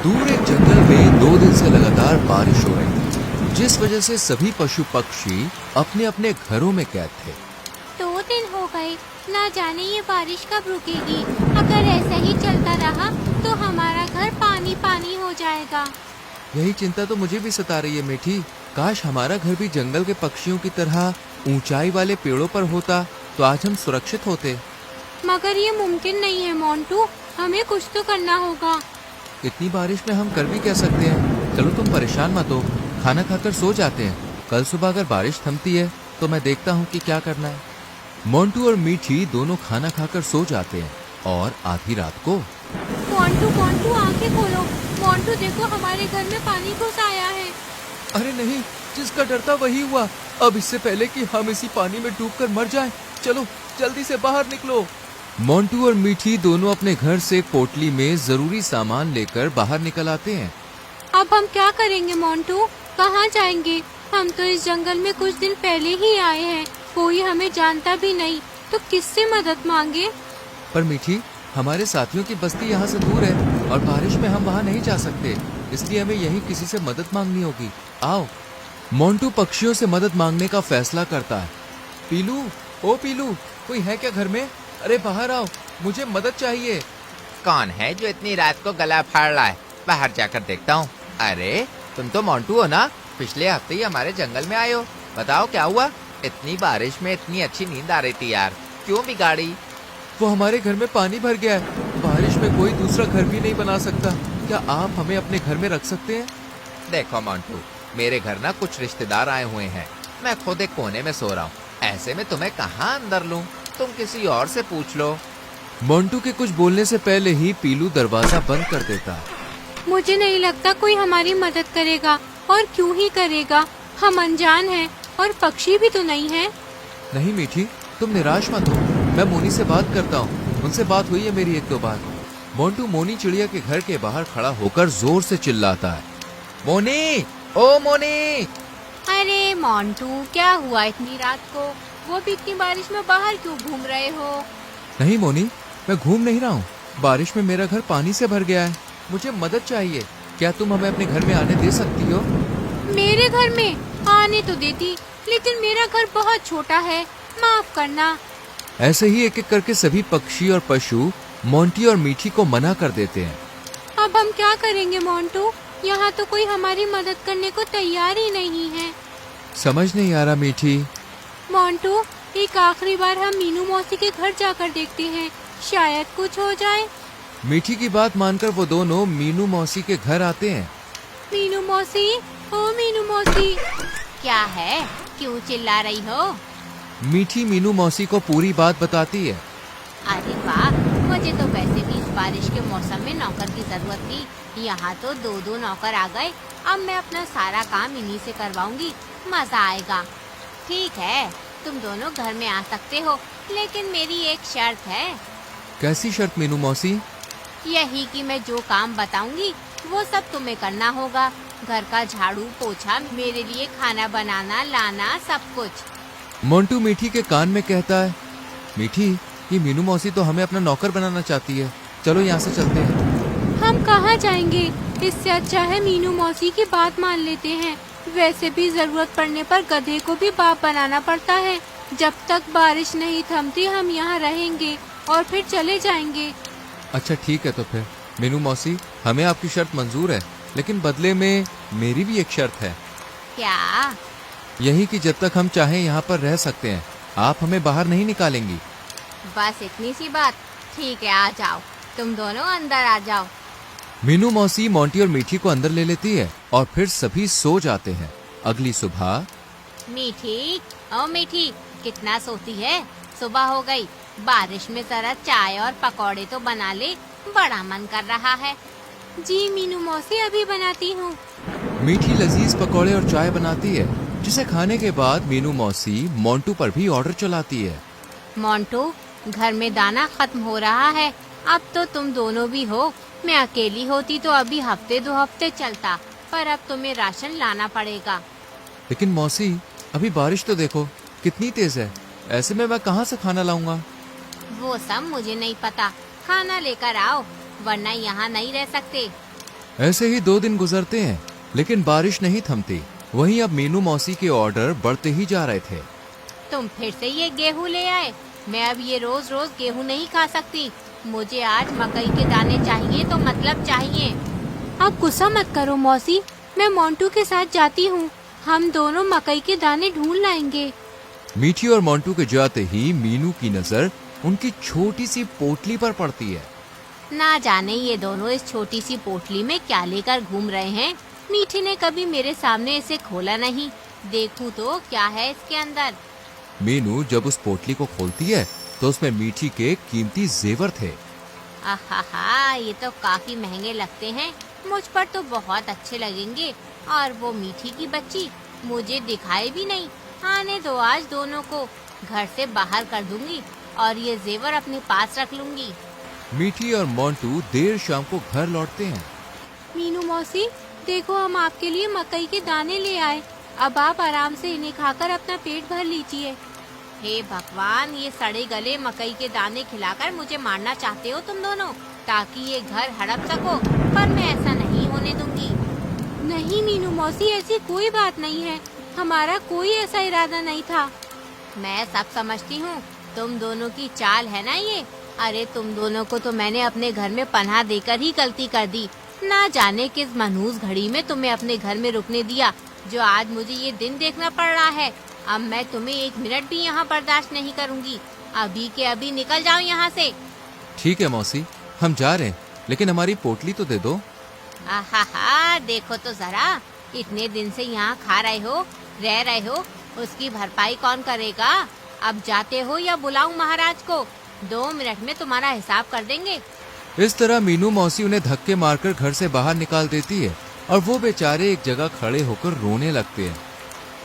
दूर एक जंगल में 2 दिन से लगातार बारिश हो रही थी, जिस वजह से सभी पशु पक्षी अपने अपने घरों में कैद थे। 2 दिन हो गए, ना जाने ये बारिश कब रुकेगी। अगर ऐसा ही चलता रहा तो हमारा घर पानी पानी हो जाएगा। यही चिंता तो मुझे भी सता रही है मीठी। काश हमारा घर भी जंगल के पक्षियों की तरह ऊंचाई वाले पेड़ों पर होता तो आज हम सुरक्षित होते। मगर ये मुमकिन नहीं है मोंटू, हमें कुछ तो करना होगा। इतनी बारिश में हम कर भी क्या सकते हैं। चलो तुम परेशान मत हो, खाना खाकर सो जाते हैं। कल सुबह अगर बारिश थमती है तो मैं देखता हूँ कि क्या करना है। मोंटू और मीठी दोनों खाना खाकर सो जाते हैं और आधी रात को मोंटू मोंटू आंखें खोलो। मोंटू देखो, हमारे घर में पानी घुस आया है। अरे नहीं, जिसका डर था वही हुआ। अब इससे पहले कि हम इसी पानी में डूबकर मर जाएं, चलो जल्दी से बाहर निकलो। मोंटू और मीठी दोनों अपने घर से पोटली में जरूरी सामान लेकर बाहर निकल आते हैं। अब हम क्या करेंगे मोंटू, कहाँ जाएंगे? हम तो इस जंगल में कुछ दिन पहले ही आए हैं, कोई हमें जानता भी नहीं, तो किससे मदद मांगे? पर मीठी, हमारे साथियों की बस्ती यहाँ से दूर है और बारिश में हम वहाँ नहीं जा सकते, इसलिए हमें यहीं किसी से मदद मांगनी होगी। आओ। मोंटू पक्षियों से मदद मांगने का फैसला करता है। पीलू, ओ पीलू, कोई है क्या घर में? अरे बाहर आओ, मुझे मदद चाहिए। कौन है जो इतनी रात को गला फाड़ रहा है? बाहर जाकर देखता हूँ। अरे तुम तो मोंटू हो ना? पिछले हफ्ते ही हमारे जंगल में आए हो। बताओ क्या हुआ? इतनी बारिश में इतनी अच्छी नींद आ रही थी यार, क्यों बिगाड़ी? वो हमारे घर में पानी भर गया है। बारिश में कोई दूसरा घर भी नहीं बना सकता। क्या आप हमें अपने घर में रख सकते हैं? देखो मोंटू, मेरे घर ना कुछ रिश्तेदार आए हुए हैं। मैं खुद एक कोने में सो रहा हूँ। ऐसे में तुम्हें कहाँ अंदर लूँ? तुम किसी और से पूछ लो। मोंटू के कुछ बोलने से पहले ही पीलू दरवाजा बंद कर देता है। मुझे नहीं लगता कोई हमारी मदद करेगा, और क्यों ही करेगा, हम अनजान हैं और पक्षी भी तो नहीं है। नहीं मीठी, तुम निराश मत हो, मैं मोनी से बात करता हूँ। उनसे बात हुई है मेरी 1-2 बार। मोंटू मोनी चिड़िया के घर के बाहर खड़ा होकर जोर से चिल्लाता है। मोनी, ओ मोनी! अरे मोंटू, क्या हुआ इतनी रात को? वो भी इतनी बारिश में बाहर क्यों घूम रहे हो? नहीं मोनी, मैं घूम नहीं रहा हूँ। बारिश में मेरा घर पानी से भर गया है, मुझे मदद चाहिए। क्या तुम हमें अपने घर में आने दे सकती हो? मेरे घर में आने तो देती, लेकिन मेरा घर बहुत छोटा है, माफ करना। ऐसे ही एक एक करके सभी पक्षी और पशु मोंटी और मीठी को मना कर देते हैं। अब हम क्या करेंगे मोंटू? यहाँ तो कोई हमारी मदद करने को तैयार ही नहीं है। समझ नहीं आ रहा मीठी। मोंटू, एक आखिरी बार हम मीनू मौसी के घर जाकर देखते हैं, शायद कुछ हो जाए। मीठी की बात मानकर वो दोनों मीनू मौसी के घर आते हैं। मीनू मौसी, ओ मीनू मौसी। क्या है, क्यों चिल्ला रही हो? मीठी मीनू मौसी को पूरी बात बताती है। अरे वाह, मुझे तो वैसे भी इस बारिश के मौसम में नौकर की जरूरत थी। यहाँ तो 2-2 नौकर आ गए। अब मैं अपना सारा काम इन्हीं से करवाऊंगी, मजा आएगा। ठीक है, तुम दोनों घर में आ सकते हो, लेकिन मेरी एक शर्त है। कैसी शर्त मीनू मौसी? यही कि मैं जो काम बताऊंगी वो सब तुम्हें करना होगा। घर का झाड़ू पोछा, मेरे लिए खाना बनाना लाना, सब कुछ। मोंटू मीठी के कान में कहता है। मीठी, ये मीनू मौसी तो हमें अपना नौकर बनाना चाहती है, चलो यहाँ से चलते हैं। हम कहाँ जाएंगे? इससे अच्छा है मीनू मौसी की बात मान लेते हैं। वैसे भी जरूरत पड़ने पर गधे को भी बाप बनाना पड़ता है। जब तक बारिश नहीं थमती हम यहाँ रहेंगे और फिर चले जाएंगे। अच्छा ठीक है, तो फिर मीनू मौसी, हमें आपकी शर्त मंजूर है, लेकिन बदले में मेरी भी एक शर्त है। क्या? यही कि जब तक हम चाहें यहाँ पर रह सकते हैं, आप हमें बाहर नहीं निकालेंगी। बस इतनी सी बात? ठीक है, आ जाओ, तुम दोनों अंदर आ जाओ। मीनू मौसी मोंटी और मीठी को अंदर ले लेती है और फिर सभी सो जाते हैं। अगली सुबह। मीठी, ओ मीठी, कितना सोती है? सुबह हो गई, बारिश में जरा चाय और पकौड़े तो बना ले, बड़ा मन कर रहा है। जी मीनू मौसी, अभी बनाती हूँ। मीठी लजीज पकौड़े और चाय बनाती है, जिसे खाने के बाद मीनू मौसी मोंटू पर भी ऑर्डर चलाती है। मोंटू, घर में दाना खत्म हो रहा है, अब तो तुम दोनों भी हो। मैं अकेली होती तो अभी 1-2 हफ्ते चलता, पर अब तुम्हें राशन लाना पड़ेगा। लेकिन मौसी, अभी बारिश तो देखो कितनी तेज है, ऐसे में मैं कहाँ से खाना लाऊंगा? वो सब मुझे नहीं पता, खाना लेकर आओ, वरना यहाँ नहीं रह सकते। ऐसे ही 2 दिन गुजरते हैं, लेकिन बारिश नहीं थमती। वहीं अब मीनू मौसी के ऑर्डर बढ़ते ही जा रहे थे। तुम फिर से ये गेहूं ले आए। मैं अब ये रोज रोज गेहूं नहीं खा सकती। मुझे आज मकई के दाने चाहिए तो मतलब चाहिए। आप गुस्सा मत करो मौसी, मैं मोंटू के साथ जाती हूँ। हम दोनों मकई के दाने ढूंढ लाएंगे। मीठी और मोंटू के जाते ही मीनू की नजर उनकी छोटी सी पोटली पर पड़ती है। ना जाने ये दोनों इस छोटी सी पोटली में क्या लेकर घूम रहे हैं। मीठी ने कभी मेरे सामने इसे खोला नहीं। देखूं तो क्या है इसके अंदर। मीनू जब उस पोटली को खोलती है तो उसमें मीठी के कीमती जेवर थे। आहा, ये तो काफी महंगे लगते हैं। मुझ पर तो बहुत अच्छे लगेंगे। और वो मीठी की बच्ची मुझे दिखाई भी नहीं। आने दो आज दोनों को, घर से बाहर कर दूंगी और ये जेवर अपने पास रख लूंगी। मीठी और मोंटू देर शाम को घर लौटते हैं। मीनू मौसी, देखो हम आपके लिए मकई के दाने ले आए। अब आप आराम से इन्हें खाकर अपना पेट भर लीजिए। हे भगवान, ये सड़े गले मकई के दाने खिलाकर मुझे मारना चाहते हो तुम दोनों, ताकि ये घर हड़प सको। पर मैं ऐसा नहीं होने दूंगी। नहीं मीनू मौसी, ऐसी कोई बात नहीं है। हमारा कोई ऐसा इरादा नहीं था। मैं सब समझती हूँ। तुम दोनों की चाल है ना ये। अरे तुम दोनों को तो मैंने अपने घर में पनाह देकर ही गलती कर दी। ना जाने किस मनहूस घड़ी में तुम्हें अपने घर में रुकने दिया, जो आज मुझे ये दिन देखना पड़ रहा है। अब मैं तुम्हें 1 मिनट भी यहाँ बर्दाश्त नहीं करूँगी। अभी के अभी निकल जाओ यहाँ से। ठीक है मौसी, हम जा रहे हैं, लेकिन हमारी पोटली तो दे दो। आहा, देखो तो जरा, इतने दिन से यहाँ खा रहे हो, रह रहे हो, उसकी भरपाई कौन करेगा। अब जाते हो या बुलाऊं महाराज को? 2 मिनट में तुम्हारा हिसाब कर देंगे। इस तरह मीनू मौसी उन्हें धक्के मारकर घर से बाहर निकाल देती है और वो बेचारे एक जगह खड़े होकर रोने लगते हैं।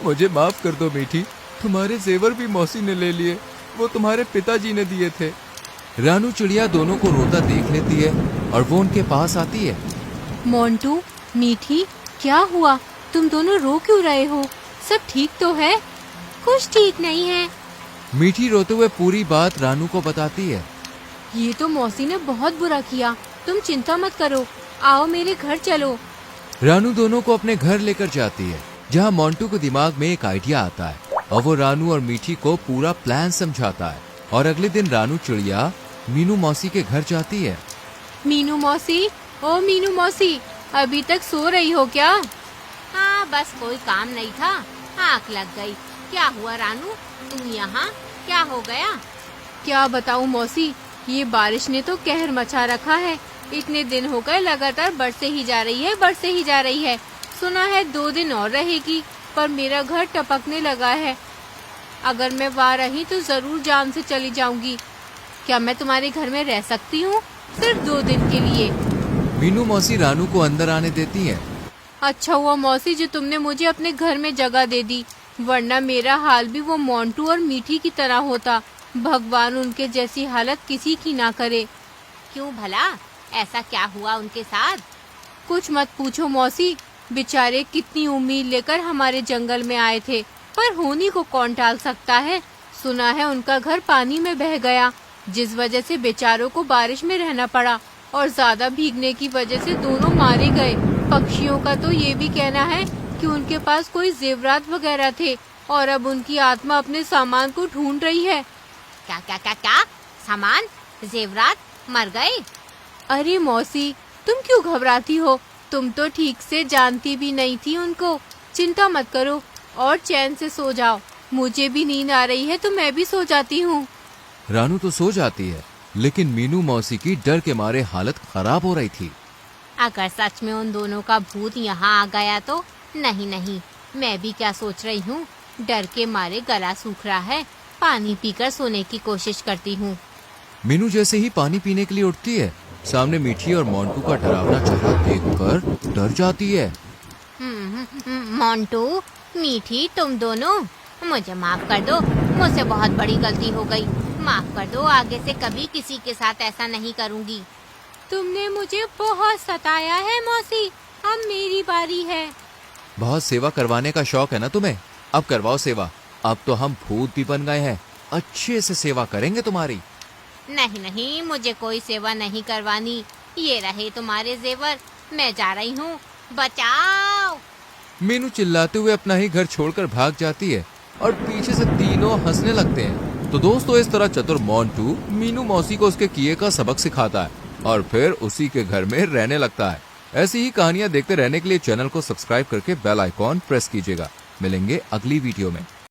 मुझे माफ कर दो मीठी, तुम्हारे जेवर भी मौसी ने ले लिए। वो तुम्हारे पिताजी ने दिए थे। रानू चिड़िया दोनों को रोता देख लेती है और वो उनके पास आती है। मोंटू, मीठी, क्या हुआ? तुम दोनों रो क्यों रहे हो? सब ठीक तो है? कुछ ठीक नहीं है। मीठी रोते हुए पूरी बात रानू को बताती है। ये तो मौसी ने बहुत बुरा किया। तुम चिंता मत करो, आओ मेरे घर चलो। रानू दोनों को अपने घर लेकर जाती है, जहाँ मोंटू के दिमाग में एक आइडिया आता है और वो रानू और मीठी को पूरा प्लान समझाता है। और अगले दिन रानू चिड़िया मीनू मौसी के घर जाती है। मीनू मौसी, ओ मीनू मौसी, अभी तक सो रही हो क्या? हाँ, बस कोई काम नहीं था, आँख लग गई। क्या हुआ रानू, तुम यहाँ? क्या हो गया? क्या बताऊँ मौसी, ये बारिश ने तो कहर मचा रखा है। इतने दिन हो गए लगातार बरसे ही जा रही है, बरसे ही जा रही है। सुना है 2 दिन और रहेगी, पर मेरा घर टपकने लगा है। अगर मैं वहाँ रही तो जरूर जान से चली जाऊंगी। क्या मैं तुम्हारे घर में रह सकती हूँ? सिर्फ 2 दिन के लिए। मीनू मौसी रानू को अंदर आने देती है। अच्छा हुआ मौसी जो तुमने मुझे अपने घर में जगह दे दी, वरना मेरा हाल भी वो मोंटू और मीठी की तरह होता। भगवान उनके जैसी हालत किसी की ना करे। क्यों भला, ऐसा क्या हुआ उनके साथ? कुछ मत पूछो मौसी, बेचारे कितनी उम्मीद लेकर हमारे जंगल में आए थे, पर होनी को कौन टाल सकता है। सुना है उनका घर पानी में बह गया, जिस वजह से बेचारों को बारिश में रहना पड़ा और ज्यादा भीगने की वजह से दोनों मारे गए। पक्षियों का तो ये भी कहना है कि उनके पास कोई जेवरात वगैरह थे और अब उनकी आत्मा अपने सामान को ढूंढ रही है। क्या क्या क्या क्या? सामान, जेवरात मर गए? अरे मौसी, तुम क्यों घबराती हो? तुम तो ठीक से जानती भी नहीं थी उनको। चिंता मत करो और चैन से सो जाओ। मुझे भी नींद आ रही है तो मैं भी सो जाती हूँ। रानू तो सो जाती है, लेकिन मीनू मौसी की डर के मारे हालत खराब हो रही थी। अगर सच में उन दोनों का भूत यहाँ आ गया तो? नहीं, मैं भी क्या सोच रही हूँ, डर के मारे गला सूख रहा है, पानी पीकर सोने की कोशिश करती हूँ। मीनू जैसे ही पानी पीने के लिए उठती है, सामने मीठी और मोंटू का डरावना चेहरा देखकर डर जाती है। मोंटू, मीठी, तुम दोनों, मुझे माफ कर दो। मुझसे बहुत बड़ी गलती हो गई। माफ कर दो, आगे से कभी किसी के साथ ऐसा नहीं करूँगी। तुमने मुझे बहुत सताया है मौसी, अब मेरी बारी है। बहुत सेवा करवाने का शौक है ना तुम्हें? अब करवाओ सेवा। अब तो हम भूत भी बन गए हैं, अच्छे से सेवा करेंगे तुम्हारी। नहीं, मुझे कोई सेवा नहीं करवानी। ये रहे तुम्हारे जेवर, मैं जा रही हूँ, बचाओ। मीनू चिल्लाते हुए अपना ही घर छोड़कर भाग जाती है और पीछे से तीनों हंसने लगते हैं। तो दोस्तों, इस तरह चतुर मोंटू मीनू मौसी को उसके किए का सबक सिखाता है और फिर उसी के घर में रहने लगता है। ऐसी ही कहानियां देखते रहने के लिए चैनल को सब्सक्राइब करके बेल आइकॉन प्रेस कीजिएगा। मिलेंगे अगली वीडियो में।